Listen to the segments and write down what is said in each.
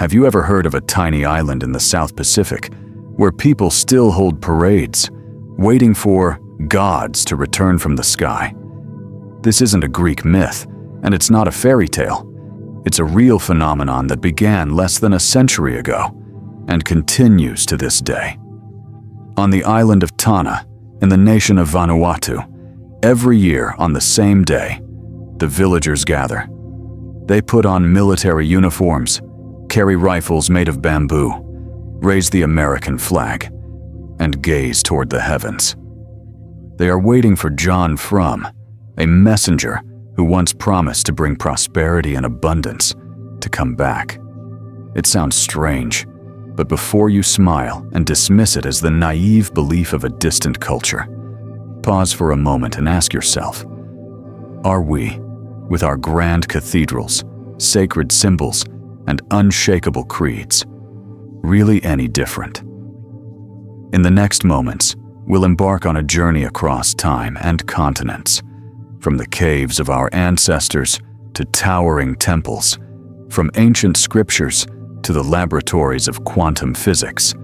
Have you ever heard of a tiny island in the South Pacific where people still hold parades, waiting for gods to return from the sky? This isn't a Greek myth, and it's not a fairy tale. It's a real phenomenon that began less than a century ago and continues to this day. On the island of Tanna, in the nation of Vanuatu, every year on the same day, the villagers gather. They put on military uniforms, carry rifles made of bamboo, raise the American flag, and gaze toward the heavens. They are waiting for John Frum, a messenger who once promised to bring prosperity and abundance, to come back. It sounds strange, but before you smile and dismiss it as the naive belief of a distant culture, pause for a moment and ask yourself, are we, with our grand cathedrals, sacred symbols, and unshakable creeds, really any different? In the next moments, we'll embark on a journey across time and continents, from the caves of our ancestors to towering temples, from ancient scriptures to the laboratories of quantum physics,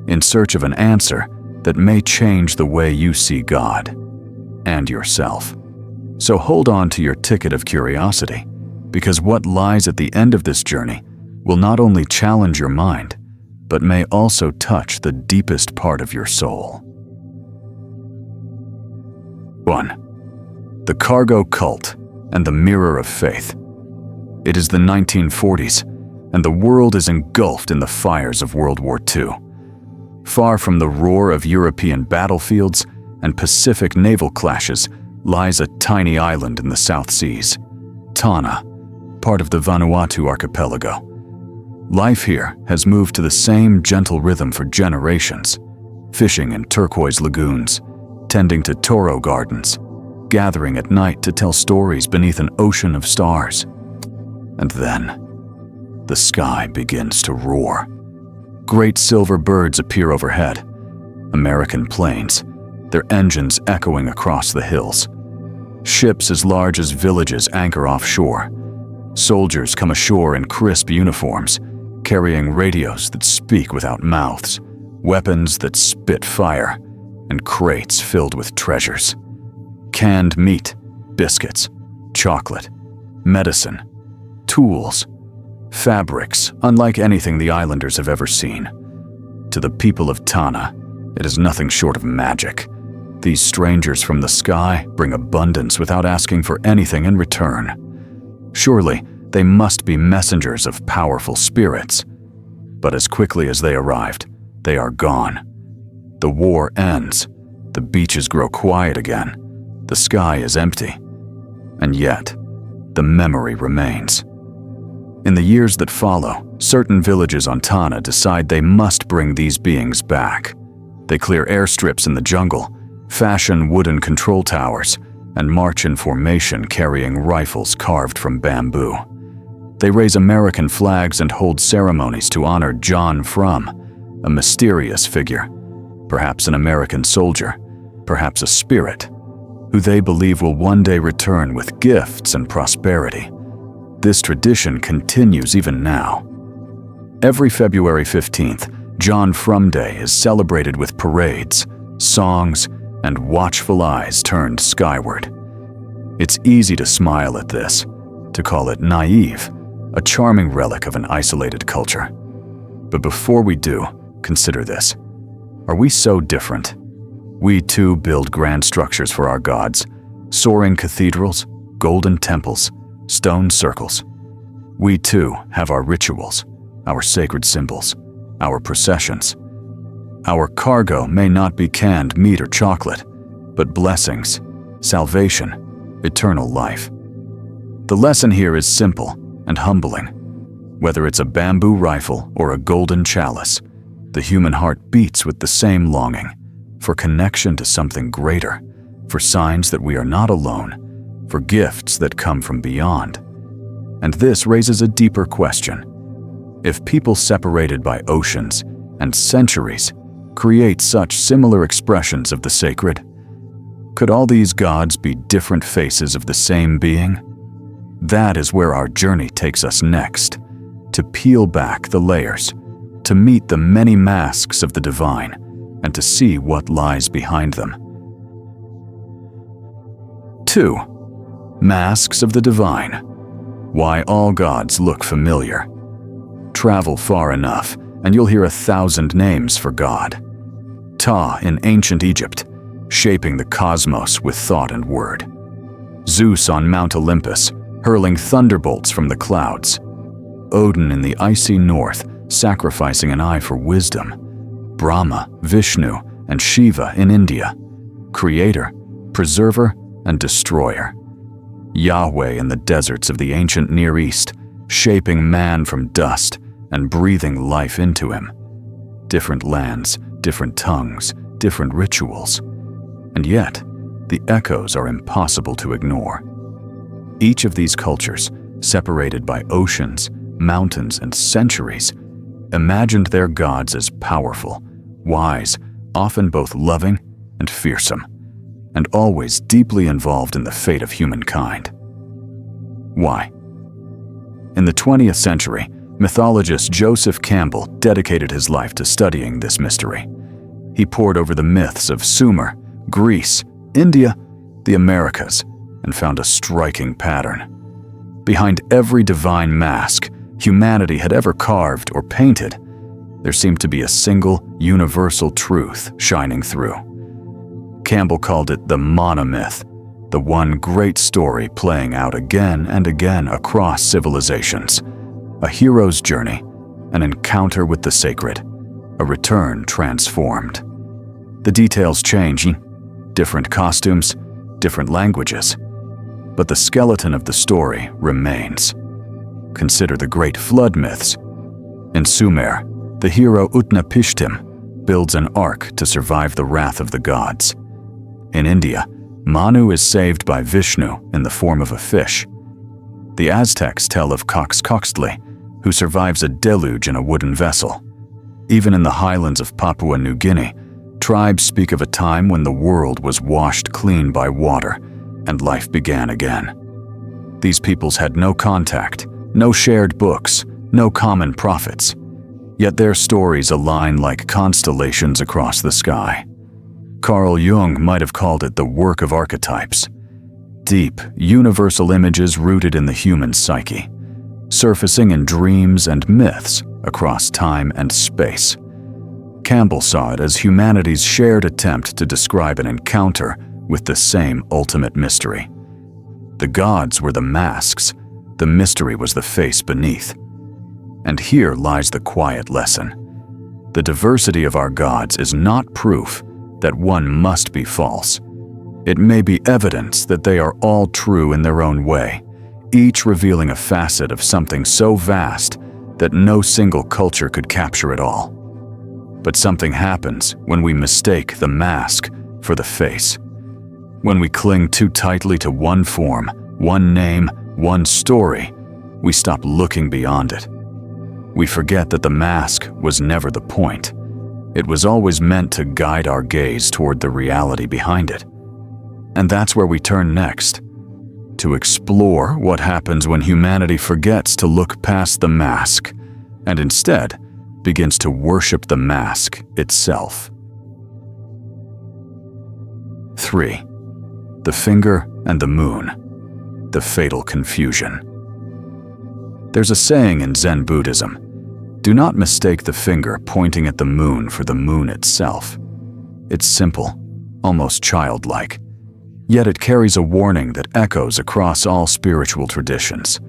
in search of an answer that may change the way you see God and yourself. So hold on to your ticket of curiosity, because what lies at the end of this journey will not only challenge your mind, but may also touch the deepest part of your soul. 1. The Cargo Cult and the Mirror of Faith. It is the 1940s, and the world is engulfed in the fires of World War II. Far from the roar of European battlefields and Pacific naval clashes lies a tiny island in the South Seas, Tanna, part of the Vanuatu archipelago. Life here has moved to the same gentle rhythm for generations, fishing in turquoise lagoons, tending to toro gardens, gathering at night to tell stories beneath an ocean of stars. And then, the sky begins to roar. Great silver birds appear overhead, American planes, their engines echoing across the hills. Ships as large as villages anchor offshore. Soldiers come ashore in crisp uniforms, carrying radios that speak without mouths, weapons that spit fire, and crates filled with treasures. Canned meat, biscuits, chocolate, medicine, tools, fabrics unlike anything the islanders have ever seen. To the people of Tanna, it is nothing short of magic. These strangers from the sky bring abundance without asking for anything in return. Surely, they must be messengers of powerful spirits. But as quickly as they arrived, they are gone. The war ends. The beaches grow quiet again. The sky is empty. And yet, the memory remains. In the years that follow, certain villages on Tanna decide they must bring these beings back. They clear airstrips in the jungle, fashion wooden control towers, and march in formation carrying rifles carved from bamboo. They raise American flags and hold ceremonies to honor John Frum, a mysterious figure, perhaps an American soldier, perhaps a spirit, who they believe will one day return with gifts and prosperity. This tradition continues even now. Every February 15th, John Frum Day is celebrated with parades, songs, and watchful eyes turned skyward. It's easy to smile at this, to call it naive, a charming relic of an isolated culture. But before we do, consider this. Are we so different? We too build grand structures for our gods, soaring cathedrals, golden temples, stone circles. We too have our rituals, our sacred symbols, our processions. Our cargo may not be canned meat or chocolate, but blessings, salvation, eternal life. The lesson here is simple and humbling. Whether it's a bamboo rifle or a golden chalice, the human heart beats with the same longing for connection to something greater, for signs that we are not alone, for gifts that come from beyond. And this raises a deeper question. If people separated by oceans and centuries create such similar expressions of the sacred, could all these gods be different faces of the same being? That is where our journey takes us next, to peel back the layers, to meet the many masks of the divine, and to see what lies behind them. 2. Masks of the divine. Why all gods look familiar. Travel far enough, and you'll hear 1,000 names for God. Ptah in ancient Egypt, shaping the cosmos with thought and word. Zeus on Mount Olympus, hurling thunderbolts from the clouds. Odin in the icy north, sacrificing an eye for wisdom. Brahma, Vishnu, and Shiva in India, creator, preserver, and destroyer. Yahweh in the deserts of the ancient Near East, shaping man from dust and breathing life into him. Different lands, different tongues, different rituals. And yet, the echoes are impossible to ignore. Each of these cultures, separated by oceans, mountains, and centuries, imagined their gods as powerful, wise, often both loving and fearsome, and always deeply involved in the fate of humankind. Why? In the 20th century, mythologist Joseph Campbell dedicated his life to studying this mystery. He pored over the myths of Sumer, Greece, India, the Americas, and found a striking pattern. Behind every divine mask humanity had ever carved or painted, there seemed to be a single, universal truth shining through. Campbell called it the monomyth, the one great story playing out again and again across civilizations. A hero's journey, an encounter with the sacred, a return transformed. The details change, different costumes, different languages, but the skeleton of the story remains. Consider the great flood myths. In Sumer, the hero Utnapishtim builds an ark to survive the wrath of the gods. In India, Manu is saved by Vishnu in the form of a fish. The Aztecs tell of Coxcoxtli, who survives a deluge in a wooden vessel. Even in the highlands of Papua New Guinea, tribes speak of a time when the world was washed clean by water and life began again. These peoples had no contact, no shared books, no common prophets, yet their stories align like constellations across the sky. Carl Jung might have called it the work of archetypes. Deep, universal images rooted in the human psyche, surfacing in dreams and myths across time and space. Campbell saw it as humanity's shared attempt to describe an encounter with the same ultimate mystery. The gods were the masks, the mystery was the face beneath. And here lies the quiet lesson. The diversity of our gods is not proof that one must be false. It may be evidence that they are all true in their own way, each revealing a facet of something so vast that no single culture could capture it all. But something happens when we mistake the mask for the face. When we cling too tightly to one form, one name, one story, we stop looking beyond it. We forget that the mask was never the point. It was always meant to guide our gaze toward the reality behind it. And that's where we turn next, to explore what happens when humanity forgets to look past the mask and instead begins to worship the mask itself. 3. The finger and the moon, the fatal confusion. There's a saying in Zen Buddhism, do not mistake the finger pointing at the moon for the moon itself. It's simple, almost childlike, yet it carries a warning that echoes across all spiritual traditions.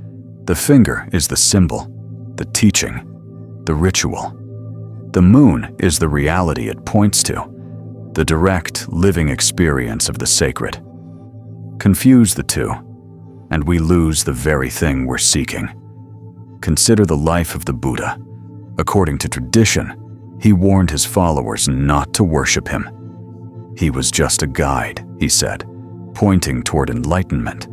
The finger is the symbol, the teaching, the ritual. The moon is the reality it points to, the direct, living experience of the sacred. Confuse the two, and we lose the very thing we're seeking. Consider the life of the Buddha. According to tradition, he warned his followers not to worship him. He was just a guide, he said, pointing toward enlightenment.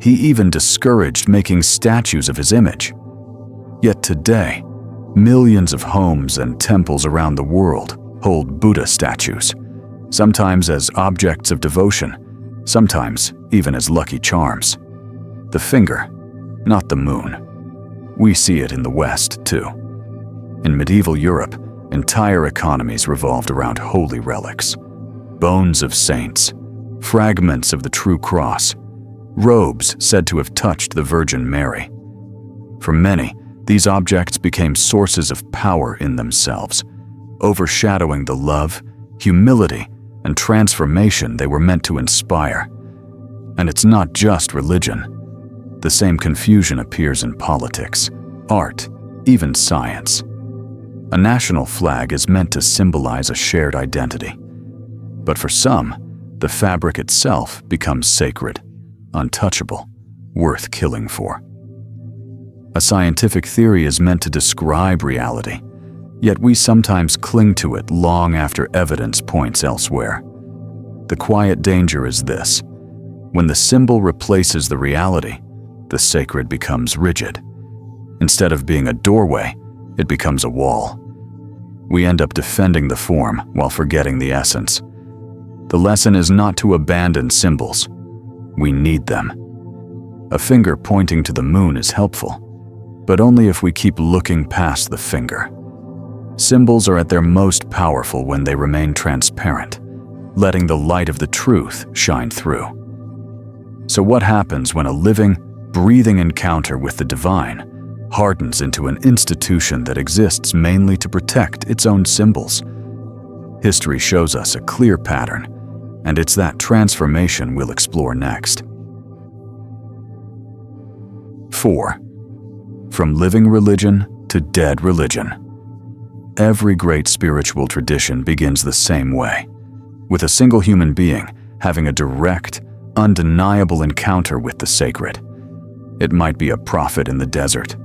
He even discouraged making statues of his image. Yet today, millions of homes and temples around the world hold Buddha statues, sometimes as objects of devotion, sometimes even as lucky charms. The finger, not the moon. We see it in the West, too. In medieval Europe, entire economies revolved around holy relics. Bones of saints, fragments of the true cross, robes said to have touched the Virgin Mary. For many, these objects became sources of power in themselves, overshadowing the love, humility, and transformation they were meant to inspire. And it's not just religion. The same confusion appears in politics, art, even science. A national flag is meant to symbolize a shared identity. But for some, the fabric itself becomes sacred, untouchable, worth killing for. A scientific theory is meant to describe reality, yet we sometimes cling to it long after evidence points elsewhere. The quiet danger is this: when the symbol replaces the reality, the sacred becomes rigid. Instead of being a doorway, it becomes a wall. We end up defending the form while forgetting the essence. The lesson is not to abandon symbols. We need them. A finger pointing to the moon is helpful, but only if we keep looking past the finger. Symbols are at their most powerful when they remain transparent, letting the light of the truth shine through. So what happens when a living, breathing encounter with the divine hardens into an institution that exists mainly to protect its own symbols? History shows us a clear pattern, and it's that transformation we'll explore next. 4. From living religion to dead religion. Every great spiritual tradition begins the same way, with a single human being having a direct, undeniable encounter with the sacred. It might be a prophet in the desert,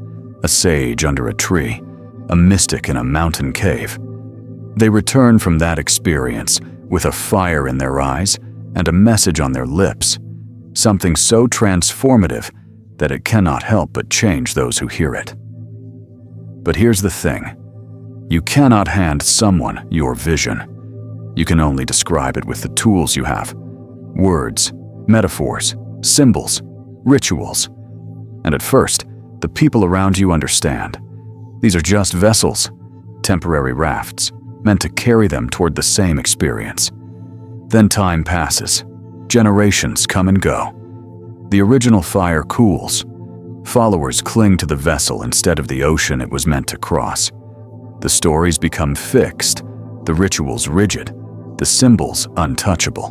a sage under a tree, a mystic in a mountain cave. They return from that experience with a fire in their eyes and a message on their lips, something so transformative that it cannot help but change those who hear it. But here's the thing: you cannot hand someone your vision. You can only describe it with the tools you have: words, metaphors, symbols, rituals. And at first, the people around you understand. These are just vessels, temporary rafts, meant to carry them toward the same experience. Then time passes. Generations come and go. The original fire cools. Followers cling to the vessel instead of the ocean it was meant to cross. The stories become fixed, the rituals rigid, the symbols untouchable.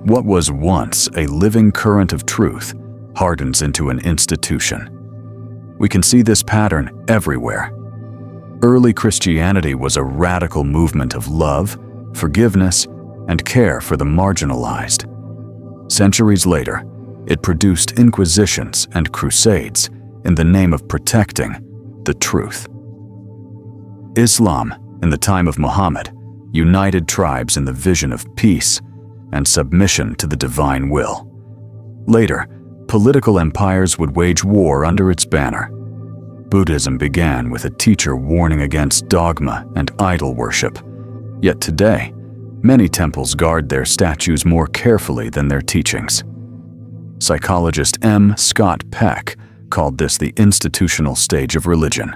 What was once a living current of truth hardens into an institution. We can see this pattern everywhere. Early Christianity was a radical movement of love, forgiveness, and care for the marginalized. Centuries later, it produced inquisitions and crusades in the name of protecting the truth. Islam, in the time of Muhammad, united tribes in the vision of peace and submission to the divine will. Later, political empires would wage war under its banner. Buddhism began with a teacher warning against dogma and idol worship. Yet today, many temples guard their statues more carefully than their teachings. Psychologist M. Scott Peck called this the institutional stage of religion,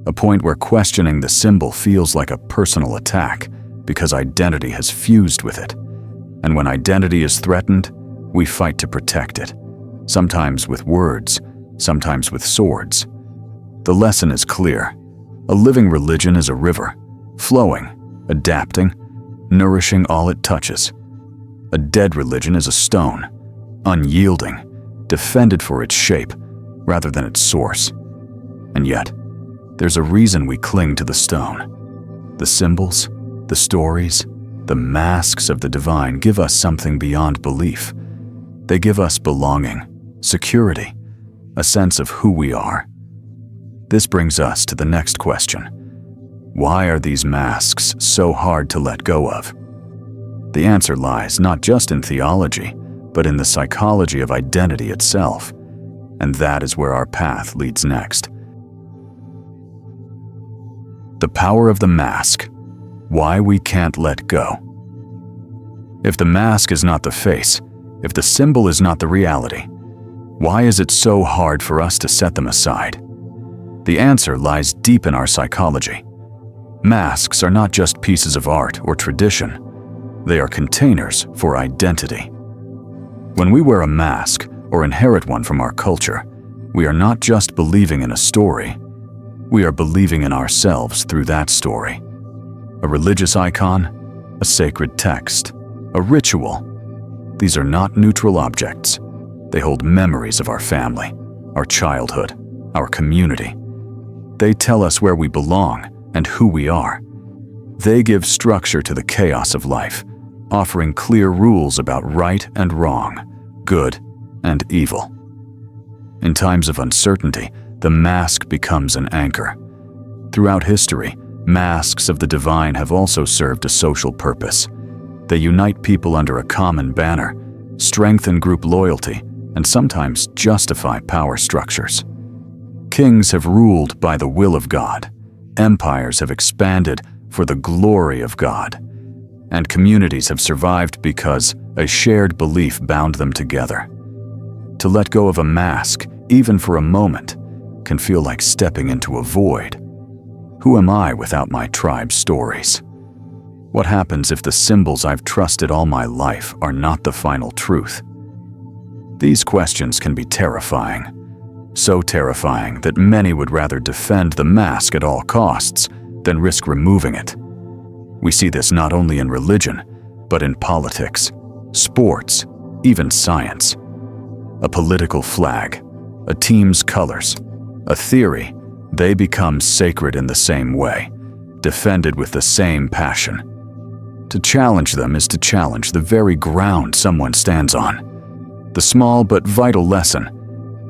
a point where questioning the symbol feels like a personal attack because identity has fused with it. And when identity is threatened, we fight to protect it, sometimes with words, sometimes with swords. The lesson is clear. A living religion is a river, flowing, adapting, nourishing all it touches. A dead religion is a stone, unyielding, defended for its shape rather than its source. And yet, there's a reason we cling to the stone. The symbols, the stories, the masks of the divine give us something beyond belief. They give us belonging, security, a sense of who we are. This brings us to the next question. Why are these masks so hard to let go of? The answer lies not just in theology, but in the psychology of identity itself. And that is where our path leads next. The power of the mask. Why we can't let go. If the mask is not the face, if the symbol is not the reality, why is it so hard for us to set them aside? The answer lies deep in our psychology. Masks are not just pieces of art or tradition. They are containers for identity. When we wear a mask or inherit one from our culture, we are not just believing in a story. We are believing in ourselves through that story. A religious icon, a sacred text, a ritual. These are not neutral objects. They hold memories of our family, our childhood, our community. They tell us where we belong and who we are. They give structure to the chaos of life, offering clear rules about right and wrong, good and evil. In times of uncertainty, the mask becomes an anchor. Throughout history, masks of the divine have also served a social purpose. They unite people under a common banner, strengthen group loyalty, and sometimes justify power structures. Kings have ruled by the will of God. Empires have expanded for the glory of God. And communities have survived because a shared belief bound them together. To let go of a mask, even for a moment, can feel like stepping into a void. Who am I without my tribe's stories? What happens if the symbols I've trusted all my life are not the final truth? These questions can be terrifying. So terrifying that many would rather defend the mask at all costs than risk removing it. We see this not only in religion, but in politics, sports, even science. A political flag, a team's colors, a theory, they become sacred in the same way, defended with the same passion. To challenge them is to challenge the very ground someone stands on. The small but vital lesson: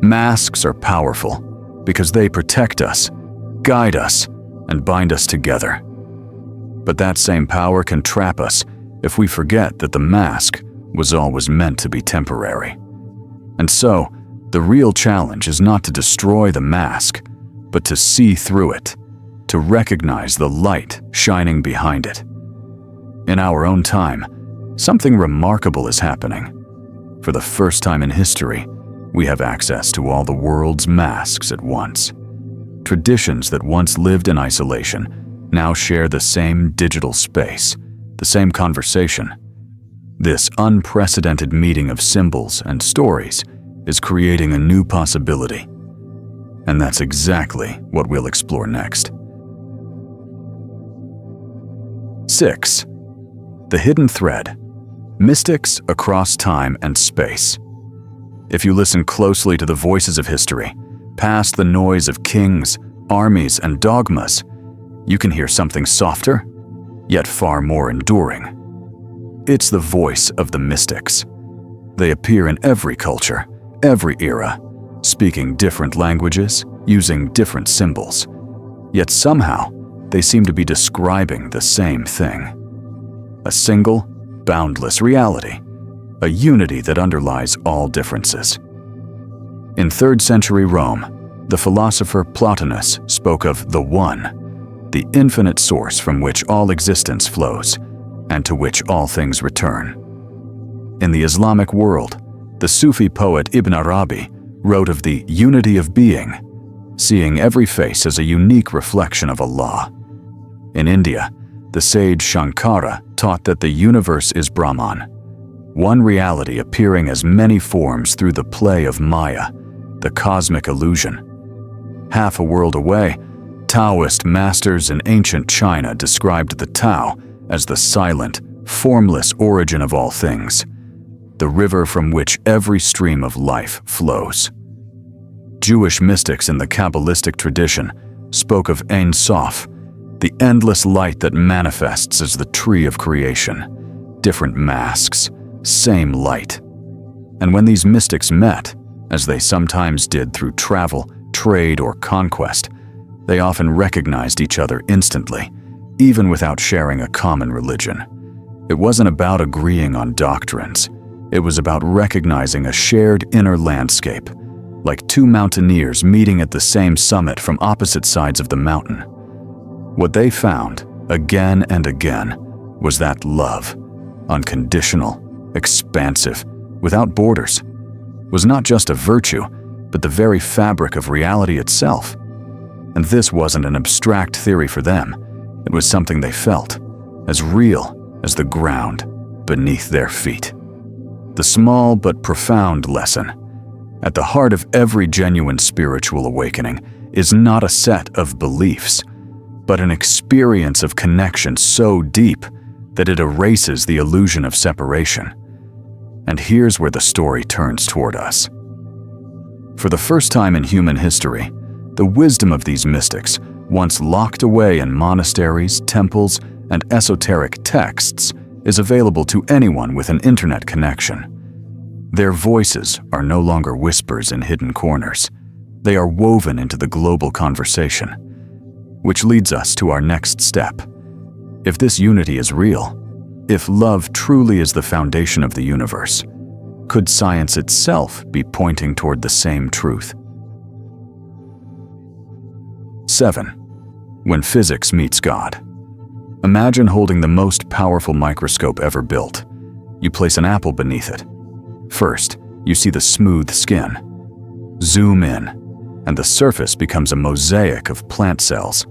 masks are powerful because they protect us, guide us, and bind us together. But that same power can trap us if we forget that the mask was always meant to be temporary. And so, the real challenge is not to destroy the mask, but to see through it, to recognize the light shining behind it. In our own time, something remarkable is happening. For the first time in history, we have access to all the world's masks at once. Traditions that once lived in isolation now share the same digital space, the same conversation. This unprecedented meeting of symbols and stories is creating a new possibility. And that's exactly what we'll explore next. 6. The hidden thread. Mystics across time and space. If you listen closely to the voices of history, past the noise of kings, armies, and dogmas, you can hear something softer, yet far more enduring. It's the voice of the mystics. They appear in every culture, every era, speaking different languages, using different symbols. Yet somehow, they seem to be describing the same thing. A single, boundless reality, a unity that underlies all differences. In 3rd century Rome, the philosopher Plotinus spoke of the One, the infinite source from which all existence flows, and to which all things return. In the Islamic world, the Sufi poet Ibn Arabi wrote of the unity of being, seeing every face as a unique reflection of Allah. In India, the sage Shankara taught that the universe is Brahman, one reality appearing as many forms through the play of Maya, the cosmic illusion. Half a world away, Taoist masters in ancient China described the Tao as the silent, formless origin of all things, the river from which every stream of life flows. Jewish mystics in the Kabbalistic tradition spoke of Ein Sof, the endless light that manifests as the tree of creation. Different masks, same light. And when these mystics met, as they sometimes did through travel, trade, or conquest, they often recognized each other instantly, even without sharing a common religion. It wasn't about agreeing on doctrines. It was about recognizing a shared inner landscape, like two mountaineers meeting at the same summit from opposite sides of the mountain. What they found, again and again, was that love, unconditional, expansive, without borders, was not just a virtue, but the very fabric of reality itself. And this wasn't an abstract theory for them. It was something they felt, as real as the ground beneath their feet. The small but profound lesson: at the heart of every genuine spiritual awakening is not a set of beliefs, but an experience of connection so deep that it erases the illusion of separation. And here's where the story turns toward us. For the first time in human history, the wisdom of these mystics, once locked away in monasteries, temples, and esoteric texts, is available to anyone with an internet connection. Their voices are no longer whispers in hidden corners. They are woven into the global conversation. Which leads us to our next step. If this unity is real, if love truly is the foundation of the universe, could science itself be pointing toward the same truth? 7. When physics meets God. Imagine holding the most powerful microscope ever built. You place an apple beneath it. First, you see the smooth skin. Zoom in, and the surface becomes a mosaic of plant cells,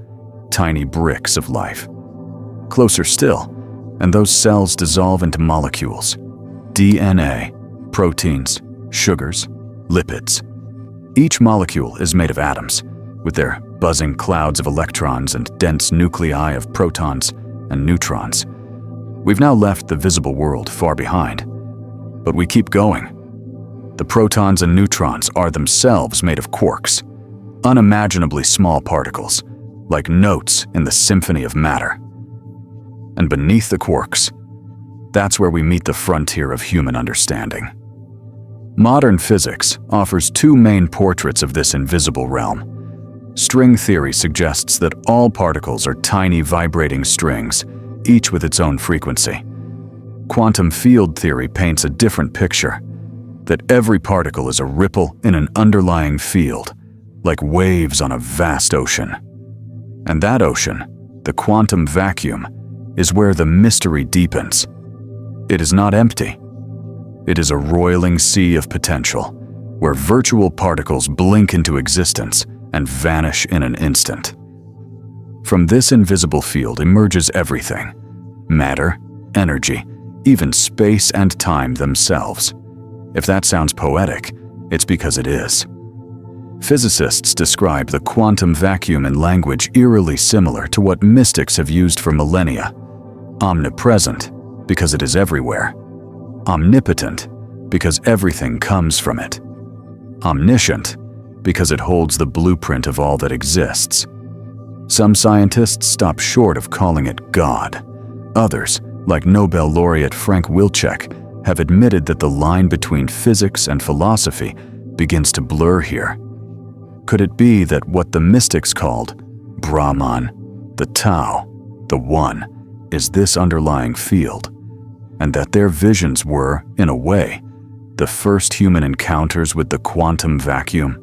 tiny bricks of life. Closer still, and those cells dissolve into molecules: DNA, proteins, sugars, lipids. Each molecule is made of atoms, with their buzzing clouds of electrons and dense nuclei of protons and neutrons. We've now left the visible world far behind, but we keep going. The protons and neutrons are themselves made of quarks, unimaginably small particles, like notes in the symphony of matter. And beneath the quarks, that's where we meet the frontier of human understanding. Modern physics offers two main portraits of this invisible realm. String theory suggests that all particles are tiny vibrating strings, each with its own frequency. Quantum field theory paints a different picture, that every particle is a ripple in an underlying field, like waves on a vast ocean. And that ocean, the quantum vacuum, is where the mystery deepens. It is not empty. It is a roiling sea of potential, where virtual particles blink into existence and vanish in an instant. From this invisible field emerges everything: matter, energy, even space and time themselves. If that sounds poetic, it's because it is. Physicists describe the quantum vacuum in language eerily similar to what mystics have used for millennia: omnipresent, because it is everywhere; omnipotent, because everything comes from it; omniscient, because it holds the blueprint of all that exists. Some scientists stop short of calling it God. Others, like Nobel laureate Frank Wilczek, have admitted that the line between physics and philosophy begins to blur here. Could it be that what the mystics called Brahman, the Tao, the One, is this underlying field, and that their visions were, in a way, the first human encounters with the quantum vacuum?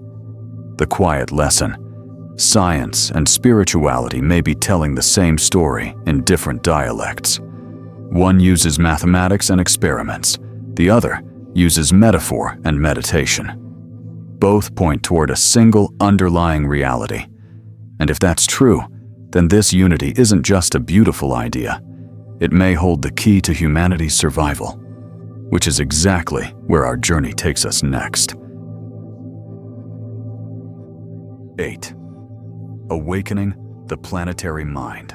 The quiet lesson: science and spirituality may be telling the same story in different dialects. One uses mathematics and experiments. The other uses metaphor and meditation. Both point toward a single underlying reality. And if that's true, then this unity isn't just a beautiful idea. It may hold the key to humanity's survival, which is exactly where our journey takes us next. 8. Awakening the planetary mind.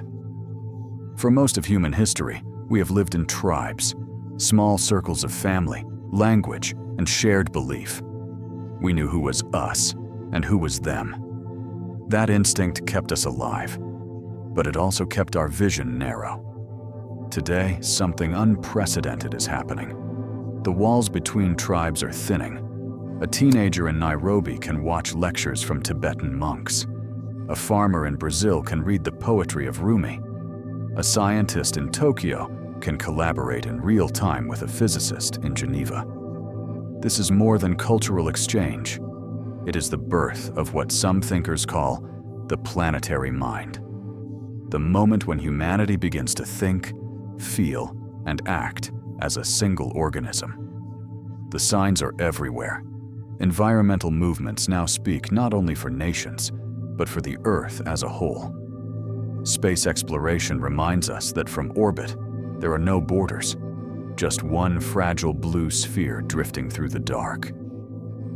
For most of human history, we have lived in tribes, small circles of family, language, and shared belief. We knew who was us and who was them. That instinct kept us alive, but it also kept our vision narrow. Today, something unprecedented is happening. The walls between tribes are thinning. A teenager in Nairobi can watch lectures from Tibetan monks. A farmer in Brazil can read the poetry of Rumi. A scientist in Tokyo can collaborate in real time with a physicist in Geneva. This is more than cultural exchange. It is the birth of what some thinkers call the planetary mind. The moment when humanity begins to think, feel, and act as a single organism. The signs are everywhere. Environmental movements now speak not only for nations, but for the Earth as a whole. Space exploration reminds us that from orbit, there are no borders, just one fragile blue sphere drifting through the dark.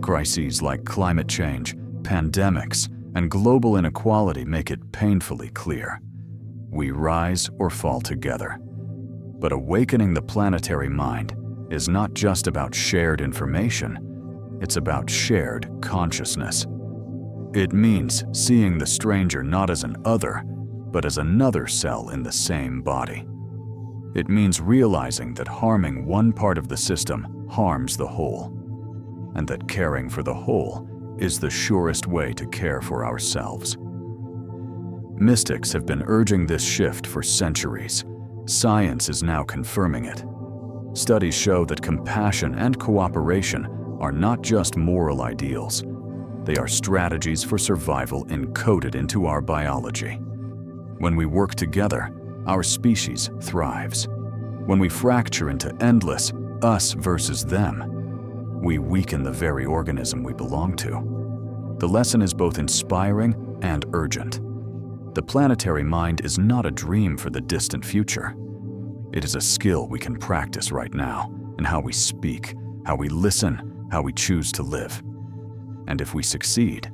Crises like climate change, pandemics, and global inequality make it painfully clear. We rise or fall together. But awakening the planetary mind is not just about shared information, it's about shared consciousness. It means seeing the stranger not as an other, but as another cell in the same body. It means realizing that harming one part of the system harms the whole, and that caring for the whole is the surest way to care for ourselves. Mystics have been urging this shift for centuries. Science is now confirming it. Studies show that compassion and cooperation are not just moral ideals. They are strategies for survival encoded into our biology. When we work together, our species thrives. When we fracture into endless us versus them, we weaken the very organism we belong to. The lesson is both inspiring and urgent. The planetary mind is not a dream for the distant future. It is a skill we can practice right now in how we speak, how we listen, how we choose to live. And if we succeed,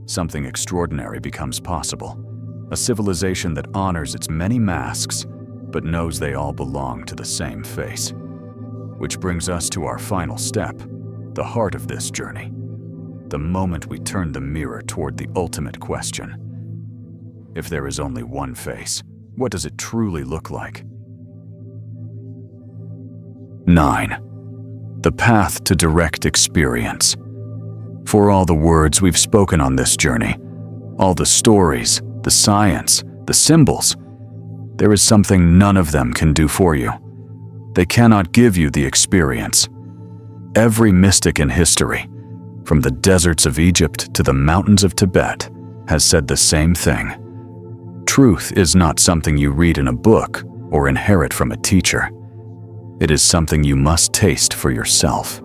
something extraordinary becomes possible. A civilization that honors its many masks, but knows they all belong to the same face. Which brings us to our final step, the heart of this journey. The moment we turn the mirror toward the ultimate question. If there is only one face, what does it truly look like? 9. The path to direct experience. For all the words we've spoken on this journey, all the stories, the science, the symbols, there is something none of them can do for you. They cannot give you the experience. Every mystic in history, from the deserts of Egypt to the mountains of Tibet, has said the same thing. Truth is not something you read in a book or inherit from a teacher. It is something you must taste for yourself.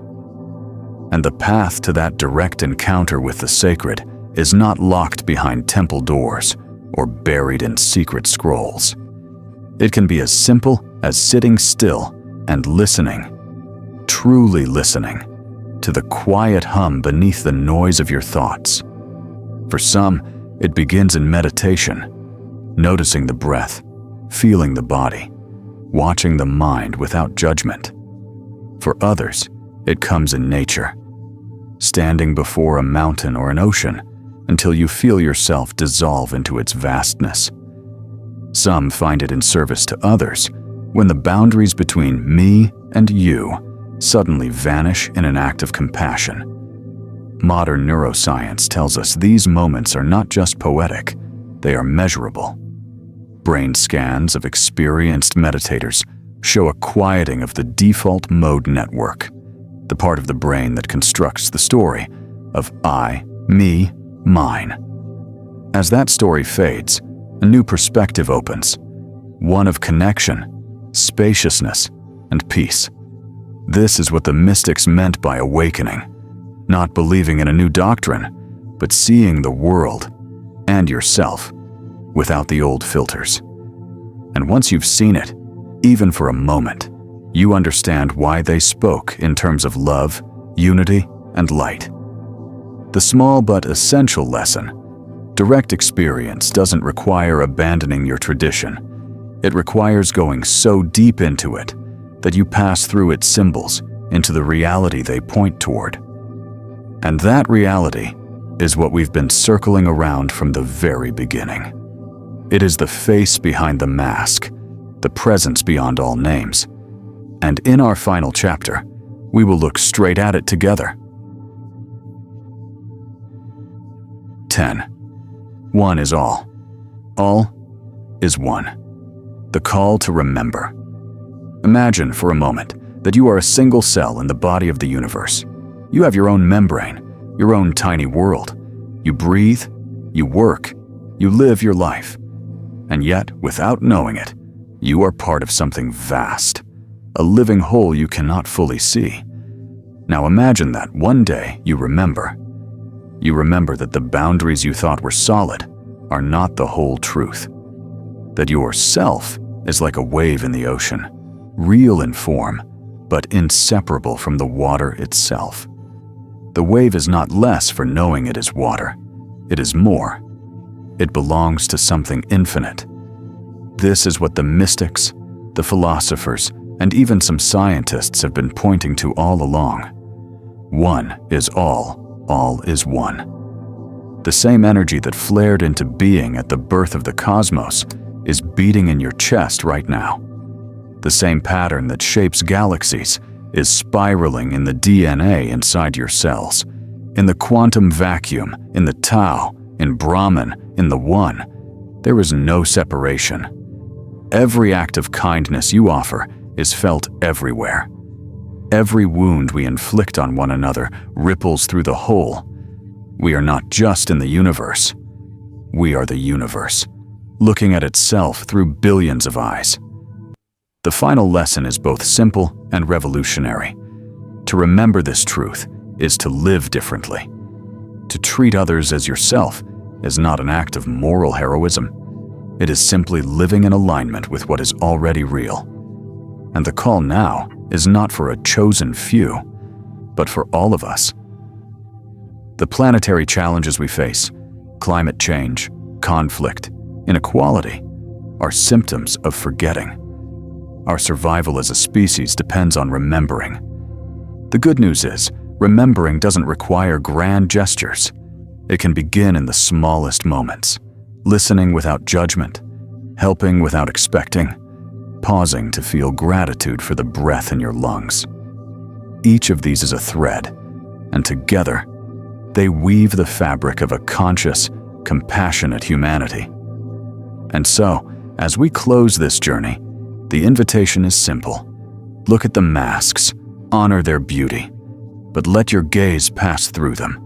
And the path to that direct encounter with the sacred is not locked behind temple doors or buried in secret scrolls. It can be as simple as sitting still and listening, truly listening, to the quiet hum beneath the noise of your thoughts. For some, it begins in meditation, noticing the breath, feeling the body, watching the mind without judgment. For others, it comes in nature, standing before a mountain or an ocean until you feel yourself dissolve into its vastness. Some find it in service to others, when the boundaries between me and you suddenly vanish in an act of compassion. Modern neuroscience tells us these moments are not just poetic, they are measurable. Brain scans of experienced meditators show a quieting of the default mode network, the part of the brain that constructs the story of I, me, mine. As that story fades, a new perspective opens, one of connection, spaciousness, and peace. This is what the mystics meant by awakening, not believing in a new doctrine, but seeing the world and yourself without the old filters. And once you've seen it, even for a moment, you understand why they spoke in terms of love, unity, and light. The small but essential lesson: direct experience doesn't require abandoning your tradition. It requires going so deep into it that you pass through its symbols into the reality they point toward. And that reality is what we've been circling around from the very beginning. It is the face behind the mask, the presence beyond all names. And in our final chapter, we will look straight at it together. 10. One is all. All is one. The call to remember. Imagine for a moment that you are a single cell in the body of the universe. You have your own membrane, your own tiny world. You breathe, you work, you live your life. And yet, without knowing it, you are part of something vast, a living whole you cannot fully see. Now imagine that one day you remember. you remember that the boundaries you thought were solid are not the whole truth. That yourself is like a wave in the ocean, real in form, but inseparable from the water itself. The wave is not less for knowing it is water. It is more. It belongs to something infinite. This is what the mystics, the philosophers, and even some scientists have been pointing to all along. One is all is one. The same energy that flared into being at the birth of the cosmos is beating in your chest right now. The same pattern that shapes galaxies is spiraling in the DNA inside your cells, in the quantum vacuum, in the Tao, in Brahman, in the One. There is no separation. Every act of kindness you offer is felt everywhere. Every wound we inflict on one another ripples through the whole. We are not just in the universe. We are the universe, looking at itself through billions of eyes. The final lesson is both simple and revolutionary. To remember this truth is to live differently. To treat others as yourself is not an act of moral heroism. It is simply living in alignment with what is already real. And the call now is not for a chosen few, but for all of us. The planetary challenges we face, climate change, conflict, inequality, are symptoms of forgetting. Our survival as a species depends on remembering. The good news is, remembering doesn't require grand gestures. It can begin in the smallest moments, listening without judgment, helping without expecting, pausing to feel gratitude for the breath in your lungs. Each of these is a thread, and together, they weave the fabric of a conscious, compassionate humanity. And so, as we close this journey, the invitation is simple. Look at the masks, honor their beauty, but let your gaze pass through them.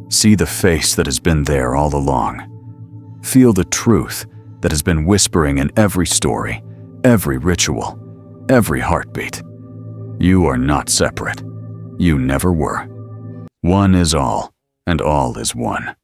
See the face that has been there all along. Feel the truth that has been whispering in every story, every ritual, every heartbeat. You are not separate. You never were. One is all, and all is one.